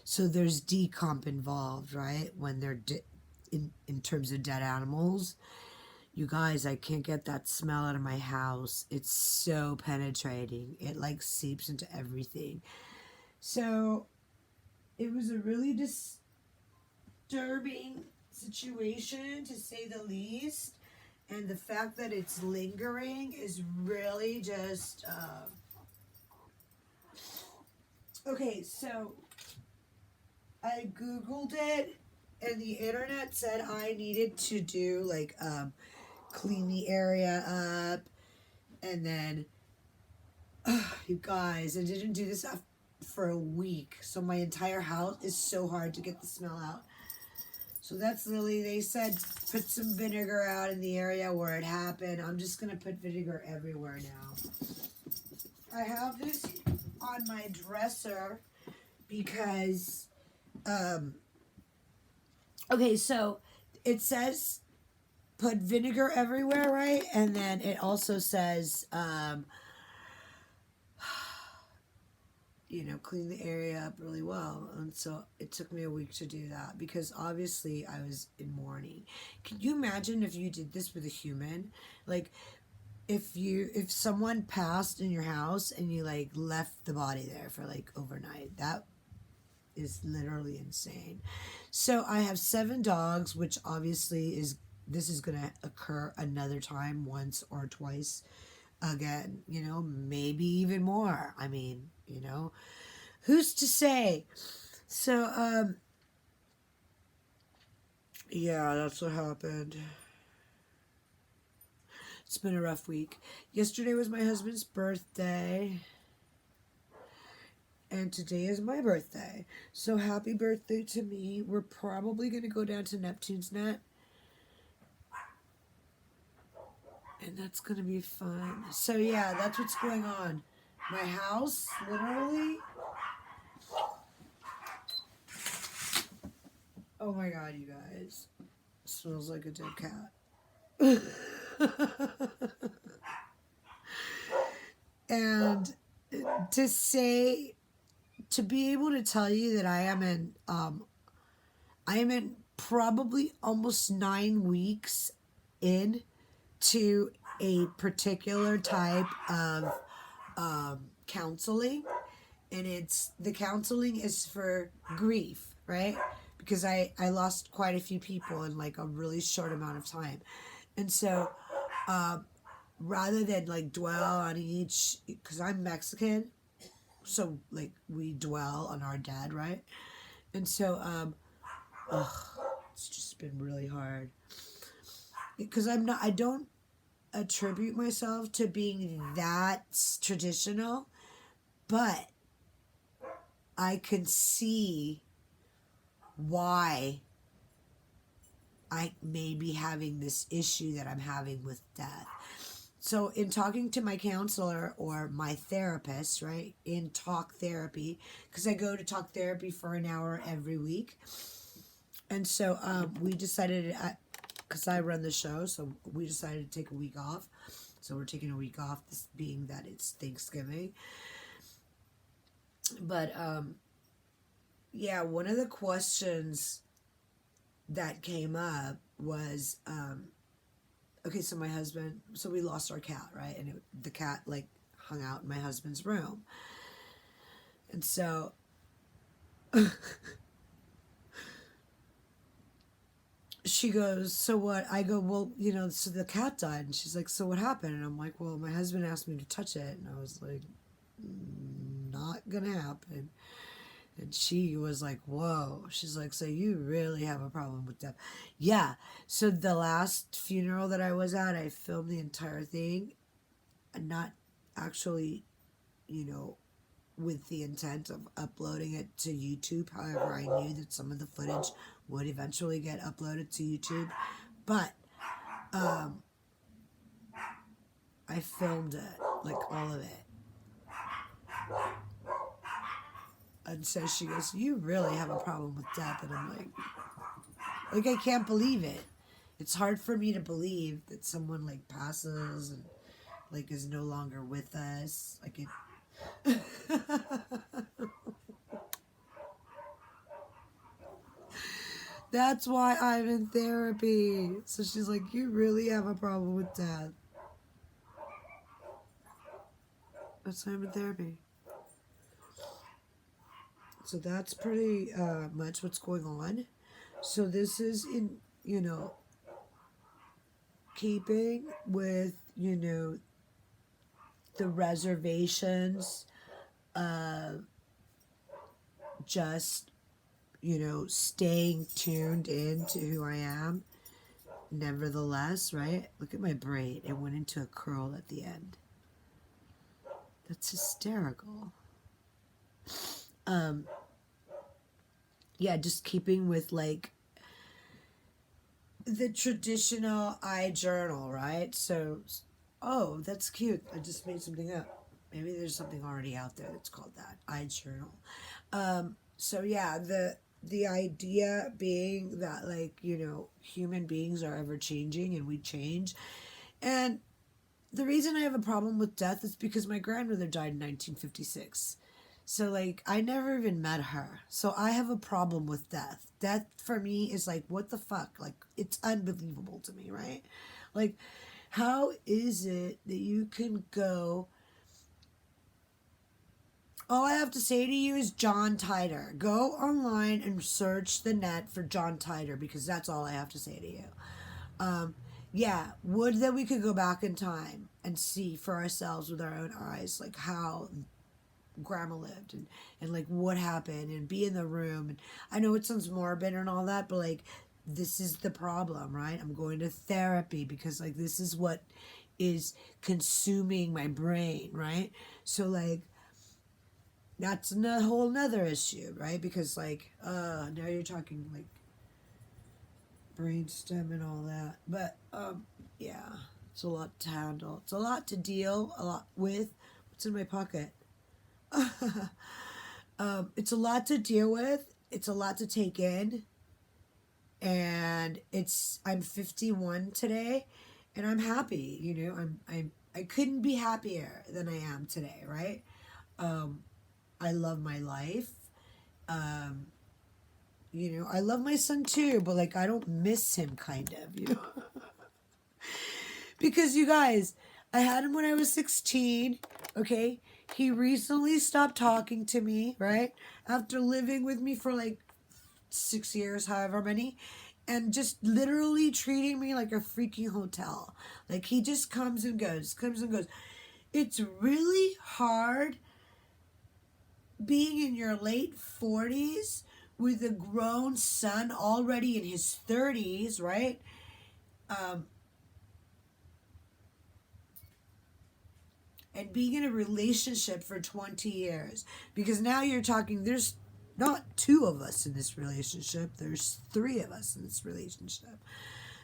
So there's decomp involved, right? When they're in terms of dead animals. You guys, I can't get that smell out of my house. It's so penetrating. It like seeps into everything. So it was a really disturbing situation, to say the least. And the fact that it's lingering is really just. Okay, so I Googled it, and the internet said I needed to do like clean the area up, and then you guys, I didn't do this for a week, so my entire house is so hard to get the smell out. So that's literally, they said put some vinegar out in the area where it happened. I'm just gonna put vinegar everywhere now. I have this on my dresser because okay, so it says put vinegar everywhere, right? And then it also says you know, clean the area up really well. And so it took me a week to do that because obviously I was in mourning. Can you imagine if you did this with a human? Like if someone passed in your house and you like left the body there for like overnight, that is literally insane. So I have 7 dogs, which obviously this is going to occur another time, once or twice again, you know, maybe even more. I mean, you know, who's to say? So yeah, that's what happened. It's been a rough week. Yesterday was my husband's birthday, and today is my birthday. So happy birthday to me. We're probably going to go down to Neptune's Net, and that's going to be fun. So yeah, that's what's going on. My house, literally. Oh my god, you guys. It smells like a dead cat. And to be able to tell you that I am in probably almost 9 weeks in to a particular type of counseling, and the counseling is for grief, right? Because I lost quite a few people in like a really short amount of time, and so rather than like dwell on each, because I'm Mexican, so like we dwell on our dead, right? And so it's just been really hard because I don't attribute myself to being that traditional, but I can see why I may be having this issue that I'm having with death. So in talking to my counselor or my therapist, right, in talk therapy, because I go to talk therapy for an hour every week. And so we decided, because I run the show, so we decided to take a week off. So we're taking a week off, this being that it's Thanksgiving. But yeah, one of the questions that came up was, okay, so my husband, so we lost our cat, right? And the cat like hung out in my husband's room. And so she goes, so what? I go, well, you know, so the cat died. And she's like, so what happened? And I'm like, well, my husband asked me to touch it. And I was like, not gonna happen. And she was like, whoa. She's like, so you really have a problem with death. Yeah. So the last funeral that I was at, I filmed the entire thing. And not actually, you know, with the intent of uploading it to YouTube. However, I knew that some of the footage would eventually get uploaded to YouTube. But I filmed it, like all of it. And so she goes, you really have a problem with death. And I'm like I can't believe it. It's hard for me to believe that someone like passes and, like is no longer with us. Like it That's why I'm in therapy. So she's like, you really have a problem with death. That's why I'm in therapy. So that's pretty much what's going on. So this is in, keeping with, the reservations of just, staying tuned into who I am. Nevertheless, right? Look at my braid. It went into a curl at the end. That's hysterical. Yeah, just keeping with like the traditional eye journal, right? So, oh, that's cute. I just made something up. Maybe there's something already out there that's called that eye journal. So yeah, the idea being that like human beings are ever changing and we change, and the reason I have a problem with death is because my grandmother died in 1956. So, like, I never even met her. So, I have a problem with death. Death for me is like, what the fuck? Like, it's unbelievable to me, right? Like, how is it that you can go. All I have to say to you is John Titor. Go online and search the net for John Titor because that's all I have to say to you. Yeah, would that we could go back in time and see for ourselves with our own eyes, like how grandma lived and like what happened and be in the room. And I know it sounds morbid and all that, but like this is the problem, right? I'm going to therapy because like this is what is consuming my brain, right? So like that's a whole nother issue, right? Because like now you're talking like brainstem and all that. But yeah, it's a lot to handle. It's a lot to deal a lot with. What's in my pocket? It's a lot to deal with. It's a lot to take in. And I'm 51 today, and I'm happy. I couldn't be happier than I am today, right? I love my life. I love my son too, but like I don't miss him, kind of. Because you guys, I had him when I was 16. Okay, he recently stopped talking to me, right? After living with me for like 6 years, however many, and just literally treating me like a freaking hotel. Like he just comes and goes, comes and goes. It's really hard being in your late 40s with a grown son already in his 30s, right? And being in a relationship for 20 years. Because now you're talking, there's not two of us in this relationship, there's three of us in this relationship.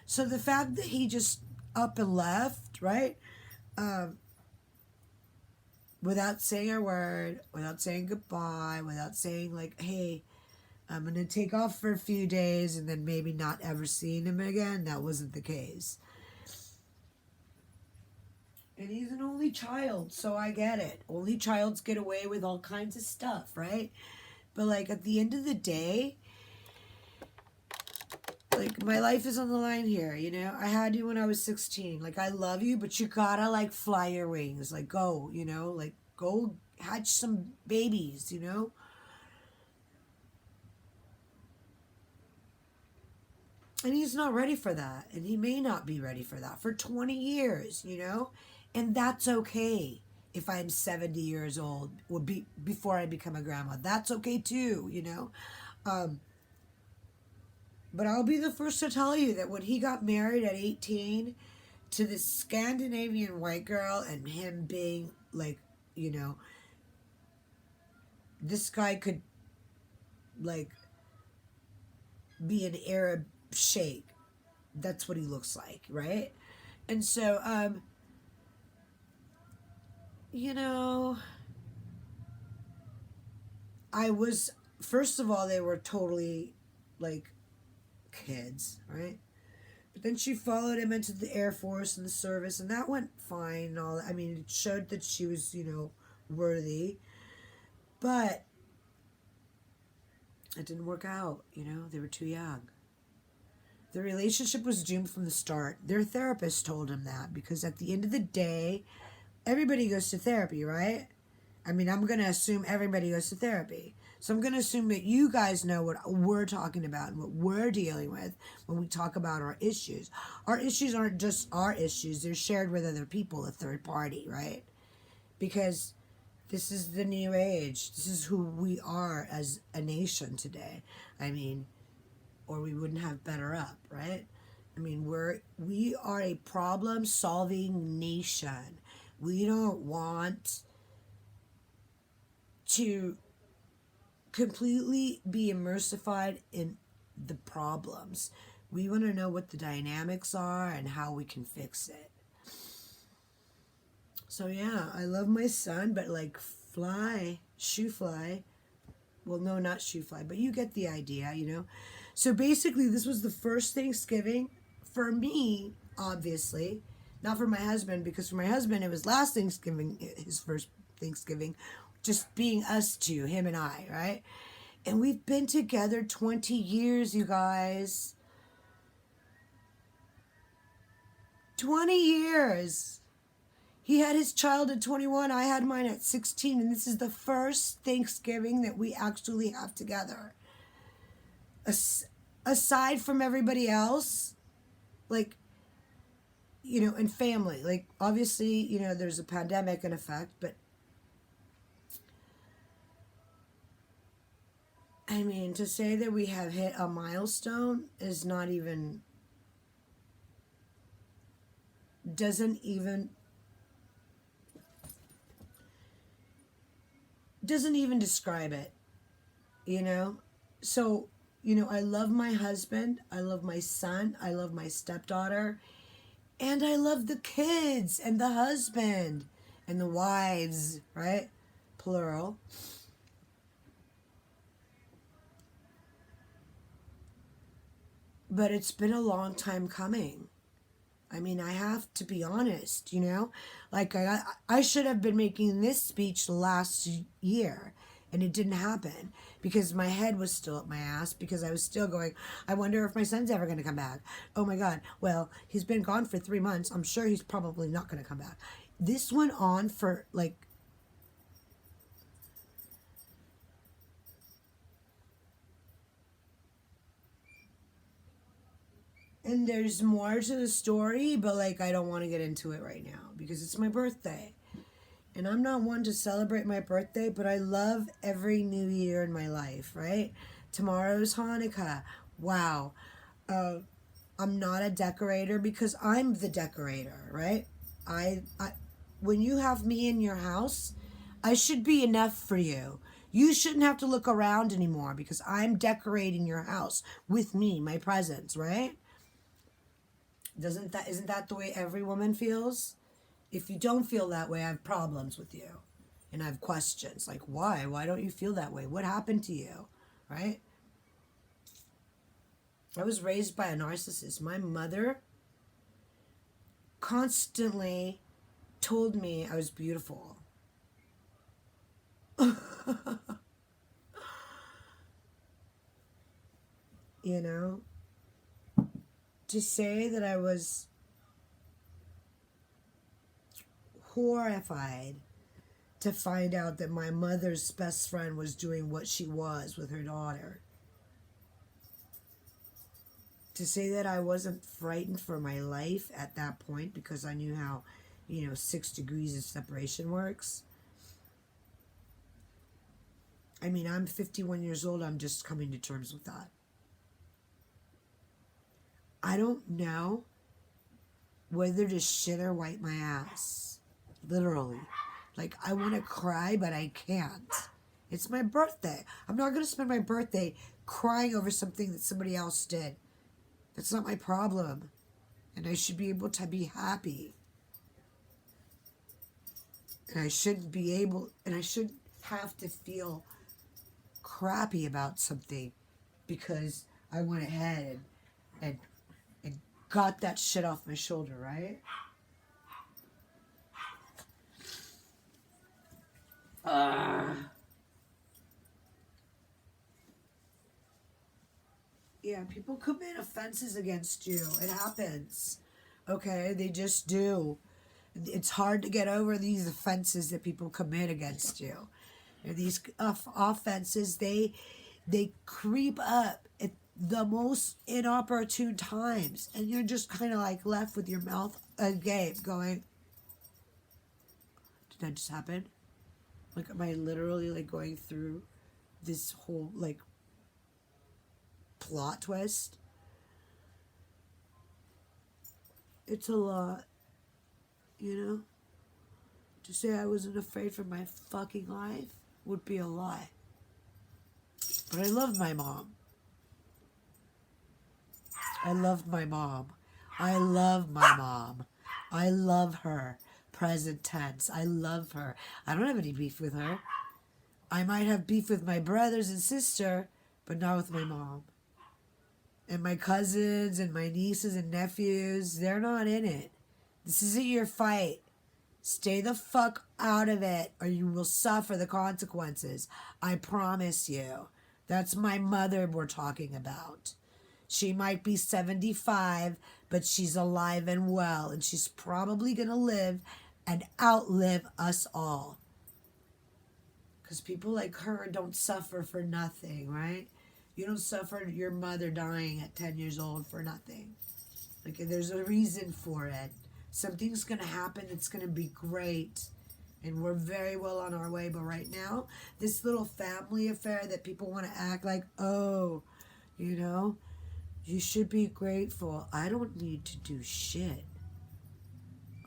So the fact that he just up and left, right? Without saying a word, without saying goodbye, without saying like, hey, I'm going to take off for a few days and then maybe not ever seeing him again. That wasn't the case. And he's an only child, so I get it. Only childs get away with all kinds of stuff, right? But like at the end of the day, like my life is on the line here, I had you when I was 16. Like I love you, but you gotta like fly your wings. Like go, like go hatch some babies, And he's not ready for that. And he may not be ready for that for 20 years, And that's okay if I'm 70 years old or before I become a grandma. That's okay too, But I'll be the first to tell you that when he got married at 18 to this Scandinavian white girl and him being like, this guy could like be an Arab sheikh. That's what he looks like, right? And so, I was, first of all, they were totally like kids, right? But then she followed him into the Air Force and the service, and that went fine and all that. I mean, it showed that she was, worthy. But it didn't work out, they were too young. The relationship was doomed from the start. Their therapist told him that, because at the end of the day, everybody goes to therapy, right? I mean, I'm going to assume everybody goes to therapy. So I'm going to assume that you guys know what we're talking about and what we're dealing with when we talk about our issues. Our issues aren't just our issues. They're shared with other people, a third party, right? Because this is the new age. This is who we are as a nation today. I mean, or we wouldn't have Better Up, right? I mean, we are a problem-solving nation. We don't want to completely be immersified in the problems. We want to know what the dynamics are and how we can fix it. So yeah, I love my son, but like shoe fly. Well, no, not shoe fly, but you get the idea, So basically, this was the first Thanksgiving for me, obviously. Not for my husband, because for my husband, it was last Thanksgiving, his first Thanksgiving, just being us two, him and I, right? And we've been together 20 years, you guys. 20 years. He had his child at 21. I had mine at 16. And this is the first Thanksgiving that we actually have together. Aside from everybody else, like, and family. Like, obviously, there's a pandemic in effect, but I mean, to say that we have hit a milestone is not even, doesn't even describe it, So, I love my husband, I love my son, I love my stepdaughter, and I love the kids and the husband and the wives, right? Plural. But it's been a long time coming. I mean, I have to be honest, Like, I should have been making this speech last year, and it didn't happen because my head was still up my ass, because I was still going, I wonder if my son's ever going to come back. Oh my God. Well, he's been gone for 3 months. I'm sure he's probably not going to come back. This went on for like, and there's more to the story, but like, I don't want to get into it right now because it's my birthday. And I'm not one to celebrate my birthday, but I love every new year in my life, right? Tomorrow's Hanukkah. Wow. I'm not a decorator because I'm the decorator, right? I when you have me in your house, I should be enough for you. You shouldn't have to look around anymore because I'm decorating your house with me, my presence, right? Isn't that the way every woman feels? If you don't feel that way, I have problems with you. And I have questions like, why? Why don't you feel that way? What happened to you? Right? I was raised by a narcissist. My mother constantly told me I was beautiful. To say that I was horrified to find out that my mother's best friend was doing what she was with her daughter. To say that I wasn't frightened for my life at that point because I knew how, 6 degrees of separation works. I mean, I'm 51 years old. I'm just coming to terms with that. I don't know whether to shit or wipe my ass. Literally. Like, I want to cry, but I can't. It's my birthday. I'm not going to spend my birthday crying over something that somebody else did. That's not my problem. And I should be able to be happy. And I shouldn't have to feel crappy about something because I went ahead and got that shit off my shoulder, right? Yeah, people commit offenses against you. It happens. Okay, they just do. It's hard to get over these offenses that people commit against you. And these offenses, they creep up at the most inopportune times, and you're just kind of like left with your mouth agape, going, "Did that just happen? Like, am I literally like going through this whole like plot twist?" It's a lot, you know? To say I wasn't afraid for my fucking life would be a lie. But I love my mom. I love my mom. I love my mom. I love her. Present tense. I love her. I don't have any beef with her. I might have beef with my brothers and sister, but not with my mom. And my cousins and my nieces and nephews, they're not in it. This isn't your fight. Stay the fuck out of it, or you will suffer the consequences. I promise you. That's my mother we're talking about. She might be 75, but she's alive and well, and she's probably going to live and outlive us all. Because people like her don't suffer for nothing, right? You don't suffer your mother dying at 10 years old for nothing. Like, there's a reason for it. Something's going to happen. It's going to be great. And we're very well on our way. But right now, this little family affair that people want to act like, oh, you know, you should be grateful. I don't need to do shit.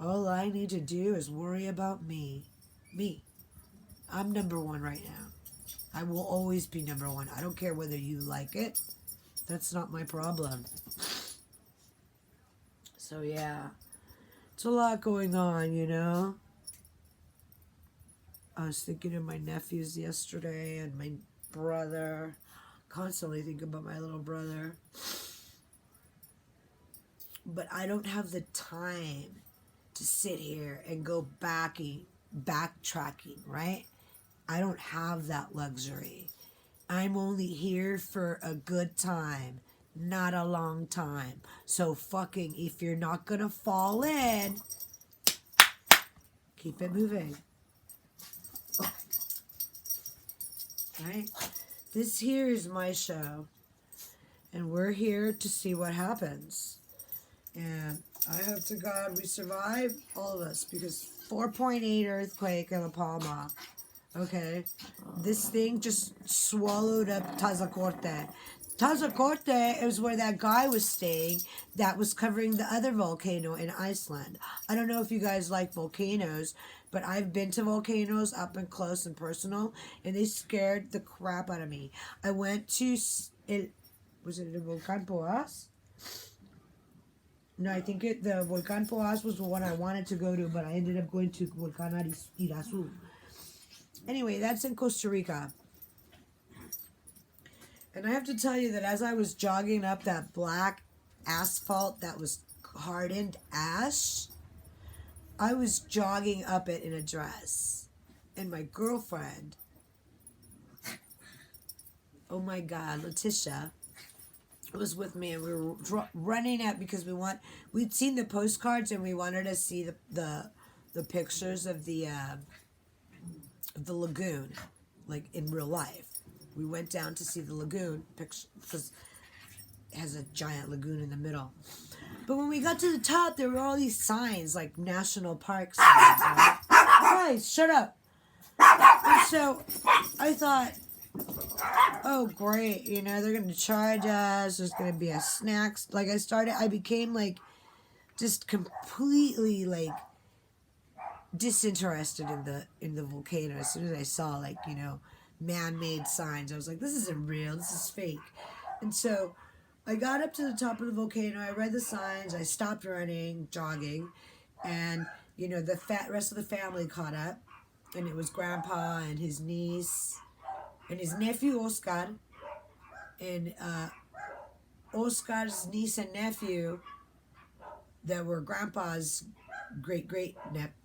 All I need to do is worry about me. Me. I'm number one right now. I will always be number one. I don't care whether you like it. That's not my problem. So, yeah. It's a lot going on, you know. I was thinking of my nephews yesterday and my brother. Constantly think about my little brother. But I don't have the time to sit here and go backtracking, right? I don't have that luxury. I'm only here for a good time, not a long time. So fucking, if you're not gonna fall in, keep it moving. Right? This here is my show. And we're here to see what happens. And I hope to God we survive, all of us, because 4.8 earthquake in La Palma. Okay, this thing just swallowed up Tazacorte. Tazacorte is where that guy was staying that was covering the other volcano in Iceland. I don't know if you guys like volcanoes, but I've been to volcanoes up and close and personal, and they scared the crap out of me. I went to, was it the Volcan Poas? No, I think the Volcan Poas was the one I wanted to go to, but I ended up going to Volcan Irasu. Anyway, that's in Costa Rica. And I have to tell you that as I was jogging up that black asphalt that was hardened ash, I was jogging up it in a dress. And my girlfriend, oh my God, Letitia, was with me, and we were running out because we'd seen the postcards and we wanted to see the pictures of the lagoon, like in real life. We went down to see the lagoon because it has a giant lagoon in the middle. But when we got to the top, there were all these signs, like national park signs. Right? Guys, shut up. And so I thought, oh great, you know, they're going to charge us. There's going to be a snacks. Like I became like just completely like disinterested in the volcano as soon as I saw, like, you know, man-made signs. I was like, this isn't real, this is fake. And so I got up to the top of the volcano, I read the signs, I stopped running, jogging, and, you know, the rest of the family caught up, and it was Grandpa and his niece and his nephew Oscar, and Oscar's niece and nephew that were grandpa's great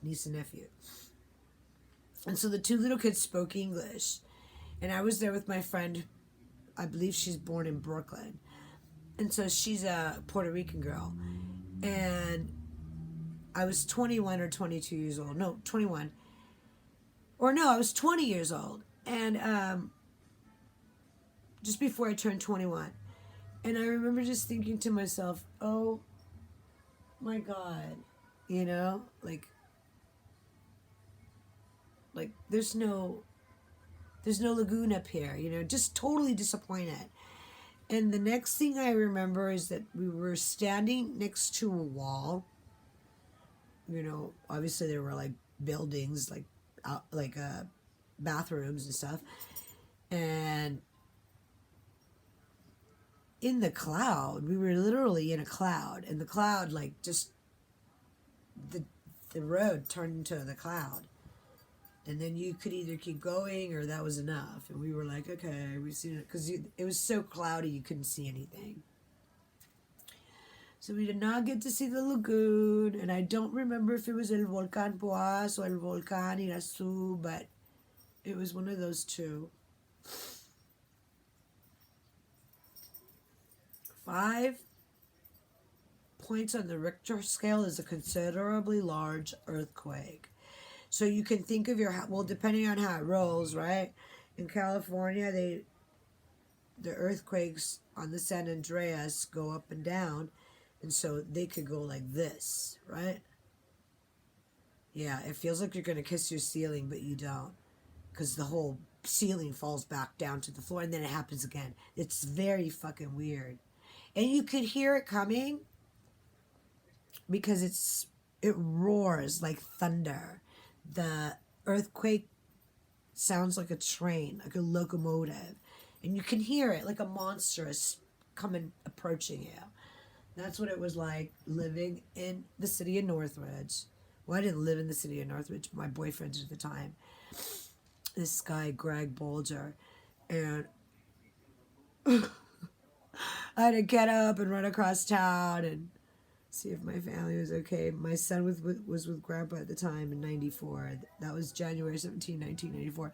niece and nephew. And so the two little kids spoke English. And I was there with my friend, I believe she's born in Brooklyn. And so she's a Puerto Rican girl. And I was 21 or 22 years old. No, 21. Or no, I was 20 years old. And just before I turned 21. And I remember just thinking to myself, oh my God, you know, like there's no lagoon up here, you know, just totally disappointed. And the next thing I remember is that we were standing next to a wall. You know, obviously there were like buildings, like bathrooms and stuff. And in the cloud, we were literally in a cloud, and the cloud, like, just the road turned into the cloud. And then you could either keep going or that was enough. And we were like, okay, we've seen it. Because it was so cloudy you couldn't see anything. So we did not get to see the lagoon. And I don't remember if it was El Volcán Poás or El Volcán Irasu, but it was one of those two. 5 points on the Richter scale is a considerably large earthquake. So you can think of well, depending on how it rolls, right? In California, the earthquakes on the San Andreas go up and down, and so they could go like this, right? Yeah, it feels like you're going to kiss your ceiling, but you don't, because the whole ceiling falls back down to the floor, and then it happens again. It's very fucking weird. And you could hear it coming because it roars like thunder. The earthquake sounds like a train, like a locomotive. And you can hear it like a monster is approaching you. That's what it was like living in the city of Northridge. Well, I didn't live in the city of Northridge. My boyfriend at the time, this guy, Greg Bolger. And I had to get up and run across town and see if my family was okay. My son was with Grandpa at the time in 94. That was January 17, 1994.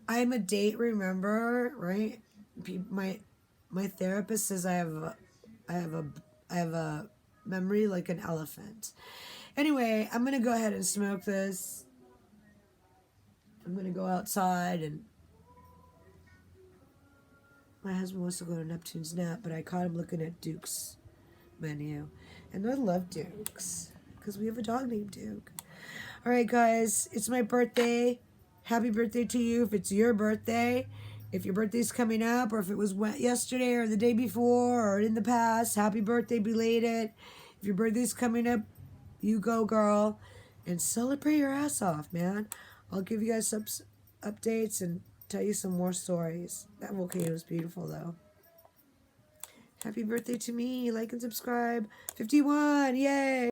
I'm a date rememberer, right? My therapist says I have a memory like an elephant. Anyway, I'm gonna go ahead and smoke this. I'm gonna go outside, and my husband wants to go to Neptune's nap, but I caught him looking at Duke's menu. And I love Duke's because we have a dog named Duke. All right, guys, it's my birthday. Happy birthday to you if it's your birthday. If your birthday's coming up, or if it was yesterday or the day before or in the past, happy birthday belated. If your birthday's coming up, you go, girl, and celebrate your ass off, man. I'll give you guys some updates and tell you some more stories. That volcano is beautiful, though. Happy birthday to me. Like and subscribe. 51. Yay.